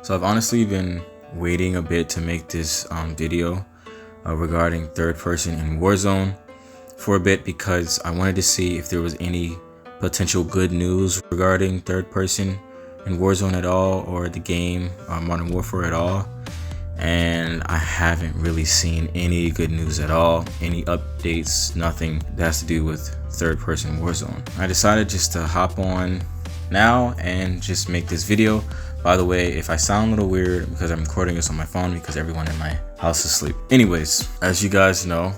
So I've honestly been waiting a bit to make this video regarding third person in Warzone for a bit, because I wanted to see if there was any potential good news regarding third person in Warzone at all, or the game Modern Warfare at all. And I haven't really seen any good news at all, any updates, nothing that has to do with third person Warzone. I decided just to hop on now and just make this video. By the way, if I sound a little weird, because I'm recording this on my phone because everyone in my house is asleep. Anyways, as you guys know,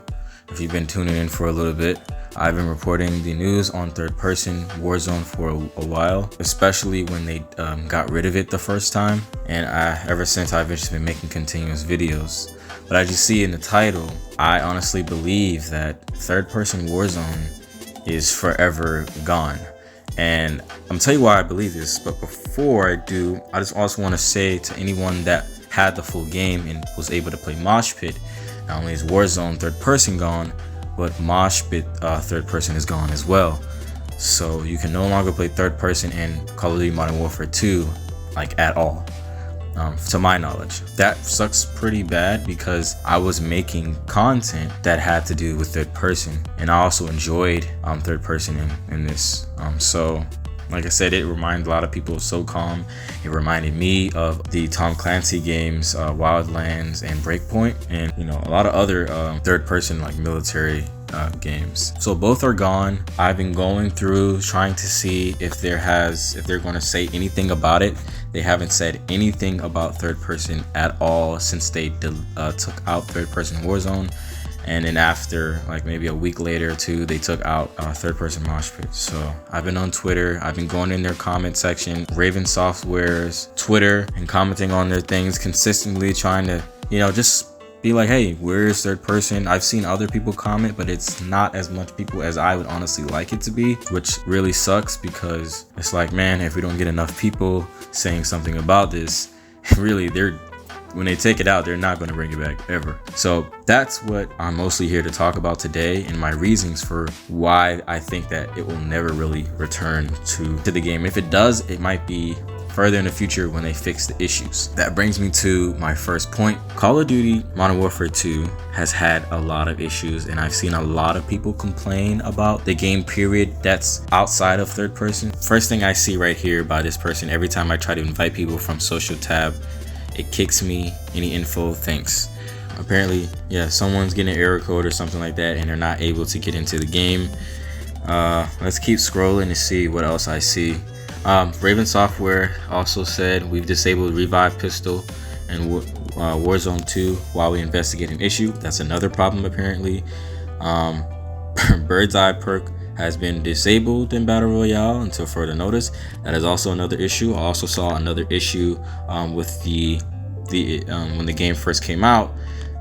if you've been tuning in for a little bit, I've been reporting the news on third person Warzone for a while, especially when they got rid of it the first time. And ever since, I've just been making continuous videos. But as you see in the title, I honestly believe that third person Warzone is forever gone. And I'm gonna tell you why I believe this, but before I do, I just also want to say to anyone that had the full game and was able to play Mosh Pit, not only is Warzone third person gone, but Mosh Pit third person is gone as well. So you can no longer play third person in Call of Duty Modern Warfare 2 like at all, to my knowledge. That sucks pretty bad, because I was making content that had to do with third person, and I also enjoyed third person in this. So like I said, it reminded a lot of people of SOCOM. It reminded me of the Tom Clancy games, Wildlands and Breakpoint, and a lot of other third person like military games. So both are gone. I've been going through trying to see if they're going to say anything about it. They haven't said anything about third person at all since they took out third person Warzone. And then after like maybe a week later or two, they took out third person Mosh Pit. So I've been on Twitter, I've been going in their comment section, Raven Software's Twitter, and commenting on their things consistently, trying to just be like, hey, where's third person? I've seen other people comment, but it's not as much people as I would honestly like it to be, which really sucks, because it's like, man, if we don't get enough people saying something about this, really when they take it out, they're not going to bring it back ever. So that's what I'm mostly here to talk about today, and my reasons for why I think that it will never really return to the game. If it does, it might be further in the future when they fix the issues. That brings me to my first point. Call of Duty Modern Warfare 2 has had a lot of issues, and I've seen a lot of people complain about the game period that's outside of third person. First thing I see right here by this person, every time I try to invite people from social tab, it kicks me any info, thanks. Apparently, yeah, someone's getting an error code or something like that, and they're not able to get into the game. Let's keep scrolling to see what else I see. Raven Software also said, we've disabled Revive Pistol and Warzone 2 while we investigate an issue. That's another problem apparently. Bird's Eye perk has been disabled in Battle Royale until further notice. That is also another issue. I also saw another issue with the when the game first came out,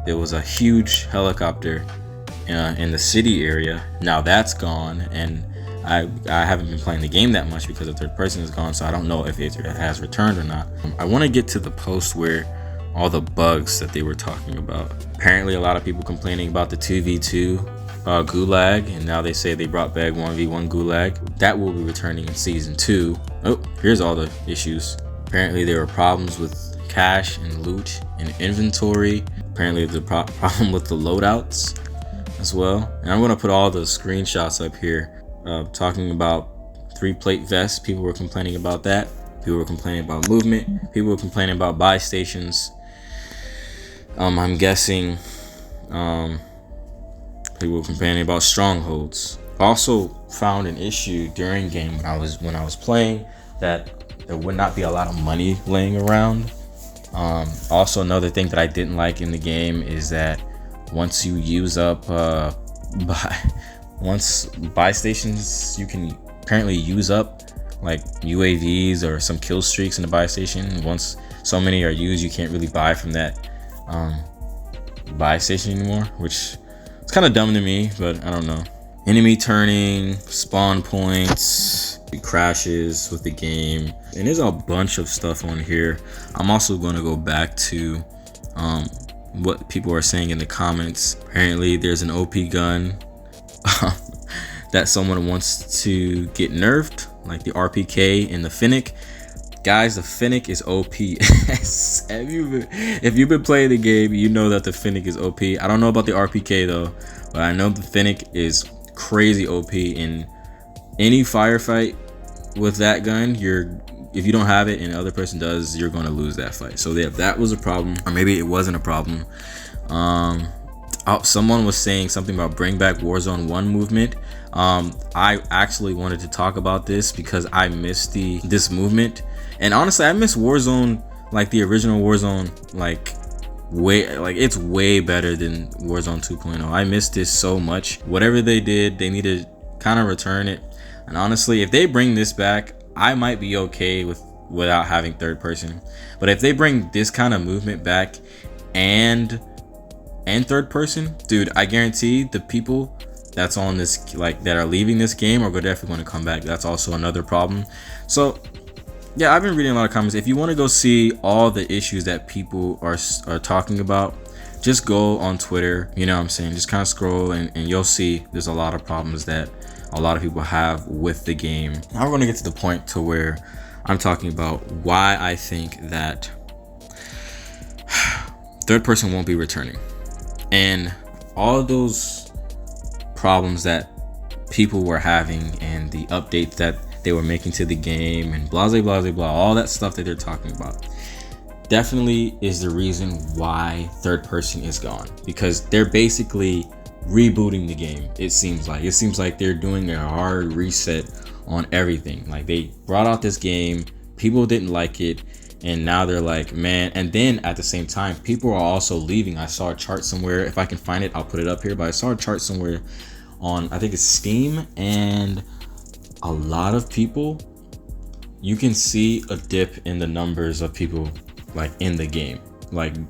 there was a huge helicopter in the city area. Now that's gone, and I haven't been playing the game that much because the third person is gone, so I don't know if it has returned or not. I want to get to the post where all the bugs that they were talking about. Apparently a lot of people complaining about the 2v2 gulag, and now they say they brought back 1v1 gulag. That will be returning in season 2. Oh, here's all the issues. Apparently there were problems with cash and loot and inventory. Apparently there's a problem with the loadouts as well. And I'm going to put all the screenshots up here talking about 3-plate vests. People were complaining about that. People were complaining about movement. People were complaining about buy stations. I'm guessing people were complaining about strongholds. Also found an issue during game when I was playing, that there would not be a lot of money laying around. Also another thing that I didn't like in the game is that once you use up buy stations, you can apparently use up like UAVs or some kill streaks in the buy station. Once so many are used, you can't really buy from that buy station anymore, which is kind of dumb to me, but I don't know. Enemy turning, spawn points, crashes with the game, and there's a bunch of stuff on here. I'm also going to go back to what people are saying in the comments. Apparently there's an OP gun that someone wants to get nerfed, like the RPK and the Fennec. Guys, the Thanx is OP. If you've been playing the game, you know that the Thanx is OP. I don't know about the RPK though, but I know the Thanx is crazy OP in any firefight with that gun. If you don't have it and the other person does, you're gonna lose that fight. So yeah, that was a problem, or maybe it wasn't a problem. Someone was saying something about bring back Warzone 1 movement. I actually wanted to talk about this because I missed this movement, and honestly I miss Warzone, like the original Warzone, it's way better than Warzone 2.0. I miss this so much. Whatever they did, they need to kind of return it. And honestly, if they bring this back, I might be okay without having third person. But if they bring this kind of movement back and third person, dude, I guarantee the people that's on this, that are leaving this game, are definitely going to come back. That's also another problem. So yeah, I've been reading a lot of comments. If you want to go see all the issues that people are talking about, just go on Twitter, you know what I'm saying, just kind of scroll and you'll see there's a lot of problems that a lot of people have with the game. Now we're going to get to the point to where I'm talking about why I think that third person won't be returning, and all of those problems that people were having and the updates that they were making to the game and blah blah blah blah, all that stuff that they're talking about definitely is the reason why third person is gone, because they're basically rebooting the game. It seems like they're doing a hard reset on everything. Like, they brought out this game, people didn't like it, and now they're like, man. And then at the same time, people are also leaving. I saw a chart somewhere, if I can find it I'll put it up here, but I saw a chart somewhere on, I think it's Steam, and a lot of people, you can see a dip in the numbers of people in the game,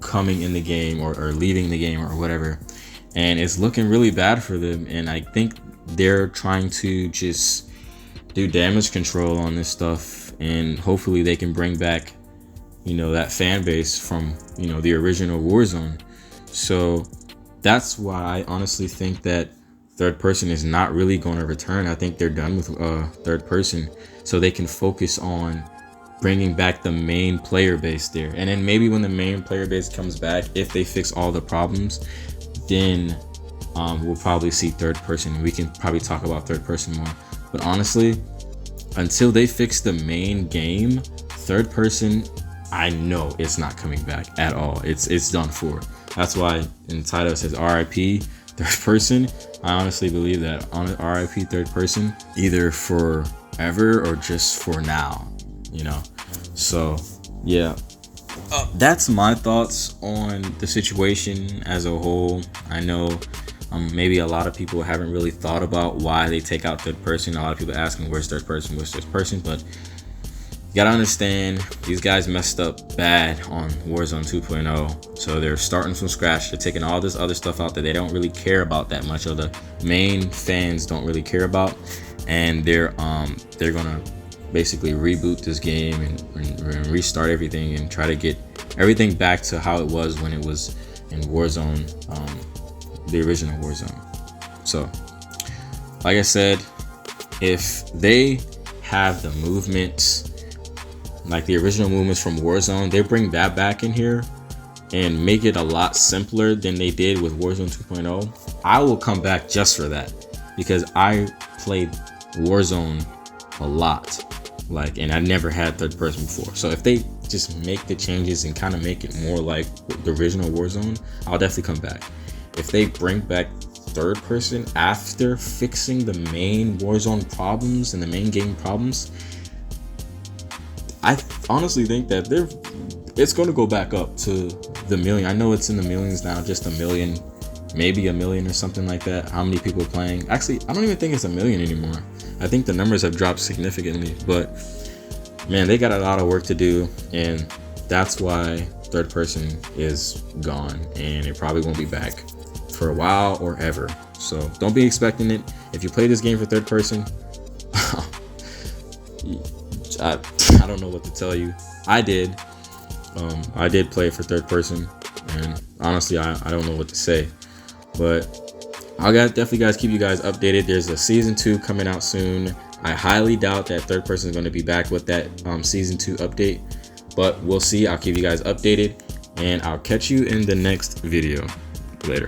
coming in the game or leaving the game or whatever, and it's looking really bad for them. And I think they're trying to just do damage control on this stuff, and hopefully they can bring back, that fan base from, the original Warzone. So that's why I honestly think that third person is not really going to return. I think they're done with third person, so they can focus on bringing back the main player base there. And then maybe when the main player base comes back, if they fix all the problems, then we'll probably see third person. We can probably talk about third person more. But honestly, until they fix the main game, third person, I know it's not coming back at all. It's done for. That's why in the title it says RIP third person. I honestly believe that on RIP third person, either forever or just for now, So yeah, that's my thoughts on the situation as a whole. I know maybe a lot of people haven't really thought about why they take out third person. A lot of people asking, where's third person, but you gotta understand, these guys messed up bad on Warzone 2.0, so they're starting from scratch. They're taking all this other stuff out that they don't really care about that much, or the main fans don't really care about, and they're gonna basically reboot this game and restart everything and try to get everything back to how it was when it was in Warzone, the original Warzone. So like I said, if they have the movements, like the original movements from Warzone, they bring that back in here and make it a lot simpler than they did with Warzone 2.0, I will come back just for that, because I played Warzone a lot, and I never had third person before. So if they just make the changes and kind of make it more like the original Warzone, I'll definitely come back. If they bring back third person after fixing the main Warzone problems and the main game problems, I honestly think that it's going to go back up to the million. I know it's in the millions now, just a million, maybe a million or something like that. How many people are playing? Actually, I don't even think it's a million anymore. I think the numbers have dropped significantly, but man, they got a lot of work to do, and that's why third person is gone, and it probably won't be back for a while or ever. So don't be expecting it. If you play this game for third person, I don't know what to tell you. I did play it for third person, and honestly, I don't know what to say. But I'll definitely guys keep you guys updated. There's a season 2 coming out soon. I highly doubt that third person is going to be back with that season 2 update, but we'll see. I'll keep you guys updated, and I'll catch you in the next video. Later.